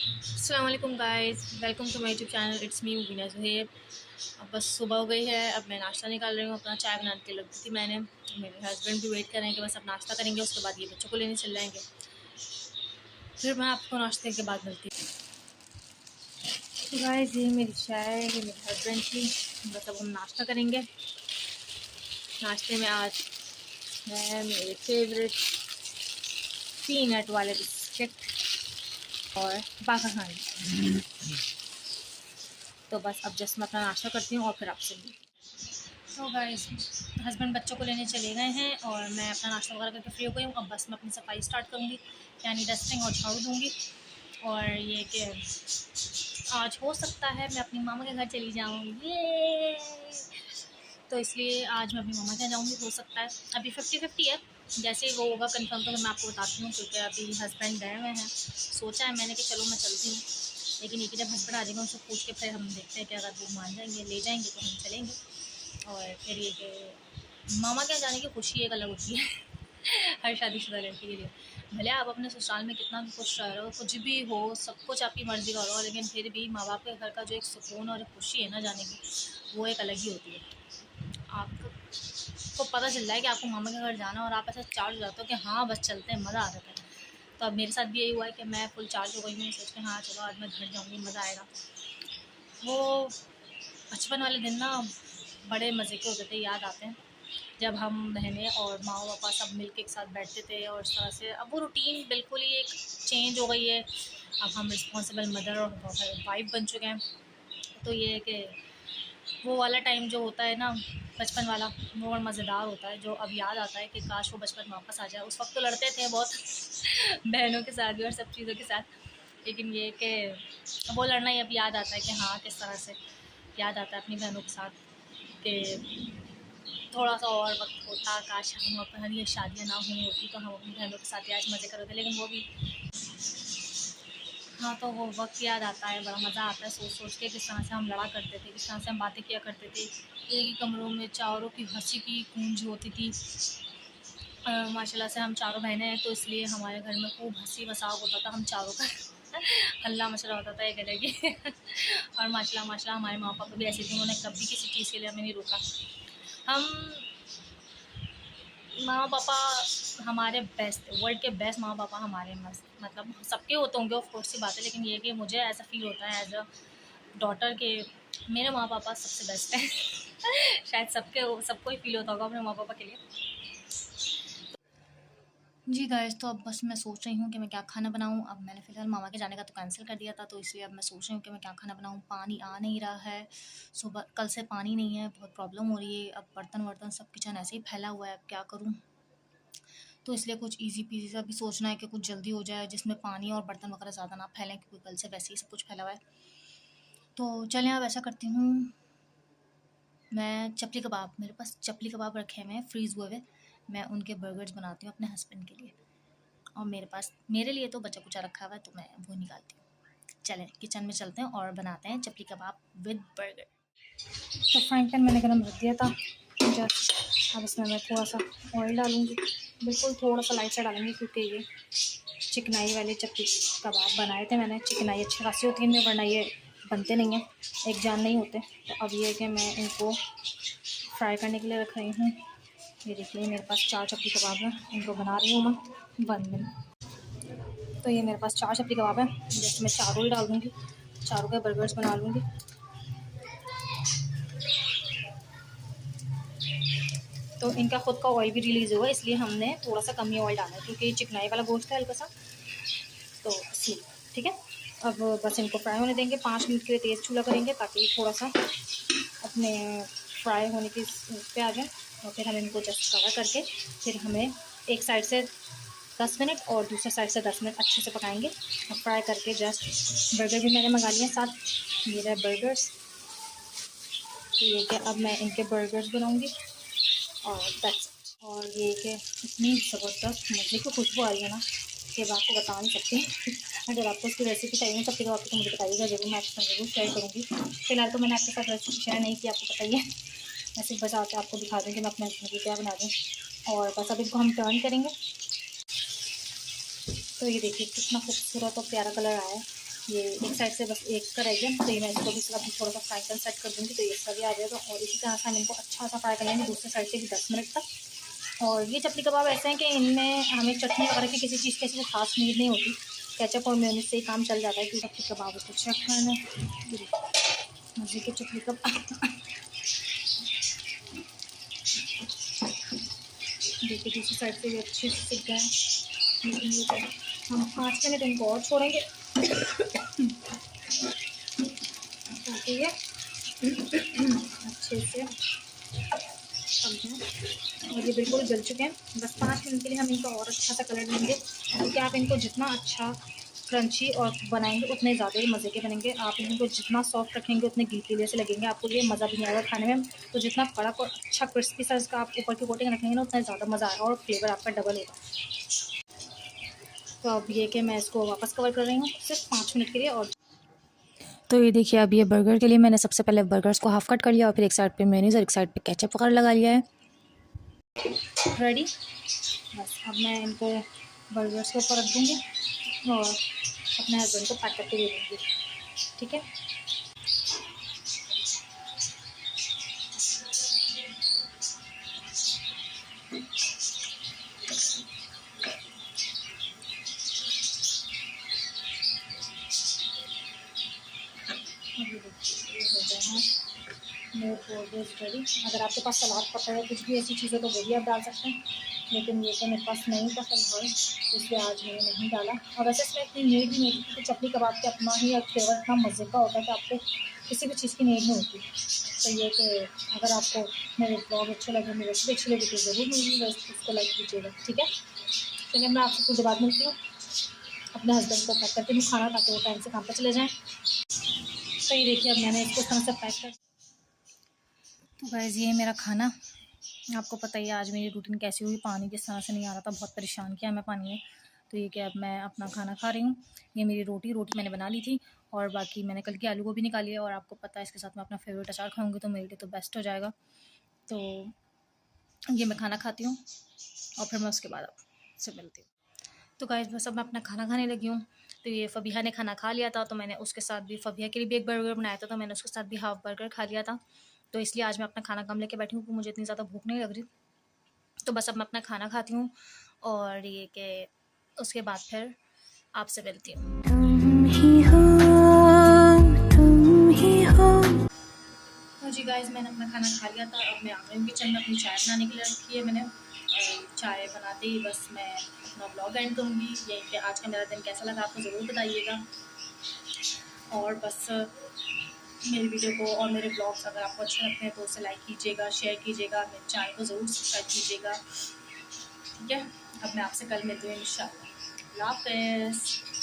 अस्सलाम वालेकुम guys, welcome to my YouTube channel. It's me Mubeena Zuhaib. अब बस सुबह हो गई है, अब मैं नाश्ता निकाल रही हूँ अपना। चाय बनाने के लिए लग दी थी मैंने। मेरे हस्बैंड भी वेट करेंगे, बस अब नाश्ता करेंगे, उसके बाद ये बच्चों को लेने चल जाएंगे। फिर मैं आपको नाश्ते के बाद मिलती हूँ। तो गाइस, ये मेरी चाय, ये मेरे हस्बैंड की। बस अब हम नाश्ता करेंगे। नाश्ते में आज है मेरे फेवरेट पीनट वाले बिस्किट और बाका खाने। तो बस अब जस्ट मैं अपना नाश्ता करती हूँ और फिर आपसे मिलती हूँ। तो गाइस, हस्बैंड बच्चों को लेने चले गए हैं और मैं अपना नाश्ता वगैरह करके फ्री हो गई हूँ। अब बस मैं अपनी सफाई स्टार्ट करूँगी, यानी डस्टिंग और झाड़ू दूँगी। और ये कि आज हो सकता है मैं अपनी मामा के घर चली जाऊँ, ये तो इसलिए आज मैं अपनी मामा के यहाँ जाऊँगी। हो सकता है, अभी 50-50 है। जैसे ही वो होगा कंफर्म तो मैं आपको बताती हूँ, क्योंकि अभी हस्बैंड गए हुए हैं। सोचा है मैंने कि चलो मैं चलती हूँ, लेकिन ये कि जब हस्बैंड आ जाएंगे उनसे पूछ के फिर हम देखते हैं कि अगर वो मान जाएंगे, ले जाएंगे तो हम चलेंगे। और फिर ये कि मामा के यहाँ जाने की खुशी एक अलग होती है हर शादीशुदा लड़की के लिए। भले आप अपने ससुराल में कितना भी खुश रह रहे हो, कुछ भी हो, सब कुछ आपकी मर्ज़ी का हो, लेकिन फिर भी माँ बाप के घर का जो एक सुकून और एक खुशी है ना जाने की, वो एक अलग ही होती है। आपको पता चल जाए कि आपको मामा के घर जाना और आप ऐसा चार्ज हो जाते हो कि हाँ बस चलते हैं, मज़ा आ जाता है। तो अब मेरे साथ भी यही हुआ है कि मैं फुल चार्ज हो गई हूँ, सोच के हाँ चलो आज मैं घर जाऊँगी, मज़ा आएगा। वो बचपन वाले दिन ना बड़े मज़े के होते थे, याद आते हैं जब हम बहनें और माँ पापा सब मिल के एक साथ बैठते थे। और इस तरह से अब वो रूटीन बिल्कुल ही एक चेंज हो गई है। अब हम रिस्पॉन्सिबल मदर और वाइफ बन चुके हैं। तो ये है कि वो वाला टाइम जो होता है ना, बचपन वाला, वो और मज़ेदार होता है। जो अब याद आता है कि काश वो बचपन वापस आ जाए। उस वक्त तो लड़ते थे बहुत बहनों के साथ भी और सब चीज़ों के साथ, लेकिन ये कि वो लड़ना ही अब याद आता है कि हाँ किस तरह से याद आता है अपनी बहनों के साथ कि थोड़ा सा और वक्त होता, काश हम अपन ये शादियाँ ना हुई होती तो हम अपनी बहनों के साथ ही आज मज़े कर रहे थे। लेकिन वो भी, हाँ, तो वो वक्त याद आता है, बड़ा मज़ा आता है सोच सोच के किस तरह से हम लड़ा करते थे, किस तरह से हम बातें किया करते थे। एक ही कमरों में चारों की हंसी की गूंज होती थी। माशाल्लाह से हम चारों बहनें हैं, तो इसलिए हमारे घर में खूब हंसी मजाक होता था, हम चारों का हल्ला मचला होता था एक अलग ही और माशाल्लाह माशाल्लाह हमारे माँ पापा भी ऐसे थे, उन्होंने कभी किसी चीज़ के लिए हमें नहीं रोका। हम माँ पापा हमारे बेस्ट, वर्ल्ड के बेस्ट माँ पापा हमारे मस्त, मतलब सबके होते होंगे ऑफ कोर्स सी बात है, लेकिन ये कि मुझे ऐसा फील होता है एज अ डॉटर के मेरे माँ पापा सबसे बेस्ट हैं शायद सबको ही फील होता होगा अपने माँ पापा के लिए। जी गाइस, तो अब बस मैं सोच रही हूँ कि मैं क्या खाना बनाऊँ। अब मैंने फ़िलहाल मामा के जाने का तो कैंसिल कर दिया था, तो इसलिए अब मैं सोच रही हूँ कि मैं क्या खाना बनाऊँ। पानी आ नहीं रहा है, सुबह कल से पानी नहीं है, बहुत प्रॉब्लम हो रही है। अब बर्तन-वर्तन सब किचन ऐसे ही फैला हुआ है, अब क्या करूँ? तो इसलिए कुछ ईज़ी पीज़ी सा भी सोचना है कि कुछ जल्दी हो जाए, जिसमें पानी और बर्तन वगैरह ज़्यादा ना फैलें, क्योंकि कल से वैसे ही सब कुछ फैला हुआ है। तो चलें अब ऐसा करती हूँ, मैं चपली कबाब, मेरे पास चपली कबाब रखे हुए हैं फ्रीज़ हुए हुए, मैं उनके बर्गर्स बनाती हूँ अपने हस्बैंड के लिए। और मेरे पास मेरे लिए तो बचा-कुचा रखा हुआ है, तो मैं वो निकालती हूँ। चलें किचन में चलते हैं और बनाते हैं चपली कबाब विद बर्गर। तो फ्राइंग पैन मैंने गरम रख दिया था जस्ट। अब इसमें मैं थोड़ा-सा ऑयल डालूँगी, बिल्कुल थोड़ा-सा लाइट सा डालूँगी, क्योंकि ये चिकनाई वाले चपली कबाब बनाए थे मैंने। चिकनाई अच्छी खासी होती है इनमें, वरना ये बनते नहीं हैं, एक जान नहीं होते। तो अब ये है कि मैं इनको फ्राई करने के लिए रख रही हूँ। ये देखिए मेरे पास 4 चपली कबाब हैं, इनको बना रही हूँ मैं 1 मिनट। तो ये मेरे पास 4 चपली कबाब हैं, जैसे मैं चारों ही डाल दूँगी, चारों के बर्गर्स बना लूँगी। तो इनका खुद का ऑयल भी रिलीज़ हुआ, इसलिए हमने थोड़ा-सा कम ही ऑयल डाला है, क्योंकि चिकनाई वाला गोश्त है हल्का सा, तो इसलिए ठीक है। अब बस इनको फ्राई होने देंगे, 5 मिनट के लिए तेज़ चूल्हा करेंगे, ताकि थोड़ा-सा अपने फ्राई होने की पे आ जाए। और फिर हम इनको जस्ट कवर करके फिर हमें एक साइड से 10 मिनट और दूसरे साइड से 10 मिनट अच्छे से पकाएंगे। और फ्राई करके जस्ट बर्गर भी मैंने मंगा लिए साथ, ये रहे बर्गर्स। तो ये कि अब मैं इनके बर्गर्स बनाऊंगी और दैट्स। और ये कि इतनी ज़बरदस्त मज़े की खुशबू आ रही है ना कि अब आपको बता नहीं सकती अगर आपको उसकी रेसिपी चाहिए तब फिर आपको मुझे बताइएगा ज़रूर, मैं आपके साथ ज़रूर शेयर करूँगी। फिलहाल तो मैंने आपके साथ रेसिपी शेयर नहीं की, आपको पता ही है। मैं सिर्फ बस आके आपको दिखा दूँ कि मैं अपने हस्बैंड को क्या बना दूँ। और बस अब इनको हम टर्न करेंगे। तो ये देखिए कितना खूबसूरत और प्यारा कलर आया है। ये एक साइड से बस एक का रह गया, तो ये मैं इसको भी अभी थोड़ा सा फ्राई पैन सेट कर दूँगी, तो ये इसका भी आ जाएगा। और इसी तरह से हम इनको अच्छा सा फ्राई कर लेंगे दूसरे साइड से भी 10 मिनट तक। और ये चपली कबाब ऐसे हैं कि इनमें हमें चटनी वगैरह की किसी चीज़ की ऐसी खास नीड नहीं होती, केचप और मेयोनीज से ही काम चल जाता है। कि चपली कबाब को चेक करना, मज़े के चपली कबाब देखिए दूसरी साइड से भी अच्छे से सीख गए हैं। लेकिन ये हम 5 मिनट इनको और छोड़ेंगे ताकि ये अच्छे से पक जाए। और ये बिल्कुल जल चुके हैं। बस 5 मिनट के लिए हम इनको और अच्छा सा कलर देंगे, क्योंकि आप इनको जितना अच्छा क्रंची और बनाएंगे उतने ज़्यादा ही मज़े के बनेंगे। आप इनको जितना सॉफ्ट रखेंगे उतने गीले से लगेंगे, आपको ये मज़ा भी नहीं आएगा खाने में। तो जितना कड़क और अच्छा क्रिस्पी सा इसका आप ऊपर की कोटिंग रखेंगे ना, उतना ज़्यादा मज़ा आएगा और फ्लेवर आपका डबल होगा। तो अब ये कि मैं इसको वापस कवर कर रही हूँ सिर्फ 5 मिनट के लिए। और तो ये देखिए, अब ये बर्गर के लिए मैंने सबसे पहले बर्गर्स को हाफ कट कर लिया और फिर एक साइड पे मेयोनीज और एक साइड पे केचप वगैरह लगा लिया है। रेडी, बस अब मैं इनको बर्गर्स के ऊपर रख दूँगी और अपने हस्बैंड को पैक करके दे दूँगी। ठीक है, अब ये देखिए ये हो गए हैं मेरे बर्गर्स रेडी। अगर आपके पास सलाद पता है कुछ भी ऐसी चीज़ें तो वो भी आप डाल सकते हैं, लेकिन ये तो मेरे पास नहीं था फिलहाल, इसलिए आज मैंने नहीं डाला। और वैसे इसमें इतनी नीड भी नहीं थी, क्योंकि चपली कबाब के अपना ही एक फ्लेवर इतना मज़े का होता है कि आपको किसी भी चीज़ की नीड नहीं होती। तो ये कि अगर आपको मेरे ब्लॉग अच्छे लगे, मेरी रेसिपी अच्छी लगी तो ज़रूर मेरी उसको लाइक कीजिएगा। ठीक है, चलिए मैं आपसे कुछ बाद मिलती हूँ। अपने हस्बैंड को पैक करके मैं खाना, ताकि वो टाइम से काम पर चले जाएँ। तो ये देखिए अब मैंने इसको इस तरह से पैक कर। तो गाइस ये मेरा खाना, आपको पता ही है आज मेरी रूटीन कैसी हुई, पानी किस तरह से नहीं आ रहा था, बहुत परेशान किया मैं पानी में। तो ये कि अब मैं अपना खाना खा रही हूँ। ये मेरी रोटी मैंने बना ली थी, और बाकी मैंने कल की आलू गोभी निकाली है, और आपको पता है इसके साथ मैं अपना फेवरेट अचार खाऊंगी, तो मेरे लिए तो बेस्ट हो जाएगा। तो ये मैं खाना खाती हूँ और फिर मैं उसके बाद आपसे मिलती हूँ। तो गाइस बस अब मैं अपना खाना खाने लगी हूँ। तो ये फ़बिहा ने खाना खा लिया था, तो मैंने उसके साथ भी फ़बिहा के लिए भी एक बर्गर बनाया था, तो मैंने उसके साथ भी हाफ़ बर्गर खा लिया था। तो इसलिए आज मैं अपना खाना कम लेके बैठी हूँ, क्योंकि मुझे इतनी ज़्यादा भूख नहीं लग रही। तो बस अब मैं अपना खाना खाती हूँ, और ये कि उसके बाद फिर आपसे मिलती हूँ। तुम ही हो, तुम ही हो। तो जी गाइस मैंने अपना खाना खा लिया था। अब मैं आ गई हूँ किचन में, अपनी चाय बनाने के लिए रखी है मैंने। चाय बनाते ही बस मैं अपना ब्लॉग एंड करूँगी। यही कि आज का मेरा दिन कैसा लगा आपको ज़रूर बताइएगा। और बस मेरी वीडियो को और मेरे ब्लॉग्स अगर आपको अच्छे लगते हैं तो उसे लाइक कीजिएगा, शेयर कीजिएगा, मेरे चैनल को ज़रूर सब्सक्राइब कीजिएगा। ठीक है, अब मैं आपसे कल मिलती हूँ इंशाल्लाह। अल्लाह हाफ़िज़।